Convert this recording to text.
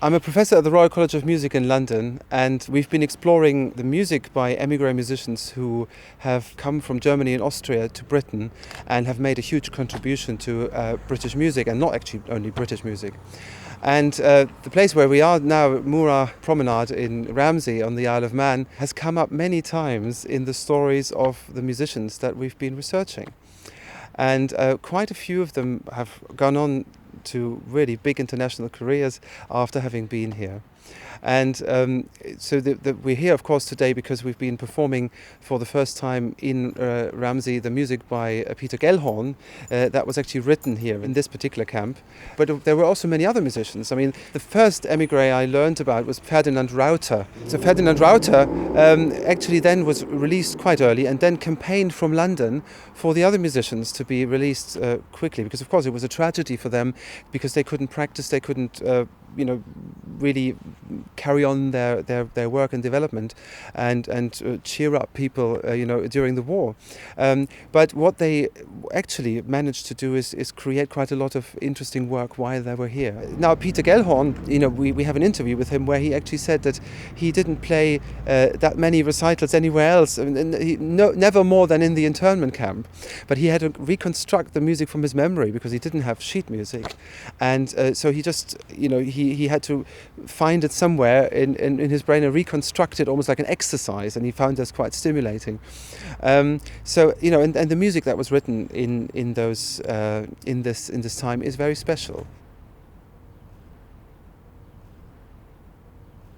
I'm a professor at the Royal College of Music in London, and we've been exploring the music by émigré musicians who have come from Germany and Austria to Britain and have made a huge contribution to British music, and not actually only British music. And the place where we are now, Mooragh Promenade in Ramsey on the Isle of Man, has come up many times in the stories of the musicians that we've been researching. And quite a few of them have gone on to really big international careers after having been here. And so we're here, of course, today because we've been performing for the first time in Ramsey the music by Peter Gellhorn that was actually written here in this particular camp. But there were also many other musicians. I mean, the first émigré I learned about was Ferdinand Rauter. So Ferdinand Rauter actually then was released quite early and then campaigned from London for the other musicians to be released quickly, because of course it was a tragedy for them because they couldn't practice, they couldn't really carry on their work and development and cheer up people during the war. But what they actually managed to do is create quite a lot of interesting work while they were here. Now Peter Gellhorn, we have an interview with him where he actually said that he didn't play that many recitals anywhere else, never more than in the internment camp. But he had to reconstruct the music from his memory because he didn't have sheet music, and so he just he had to find it somewhere in his brain and reconstruct it almost like an exercise, and he found this quite stimulating. And the music that was written in this time is very special.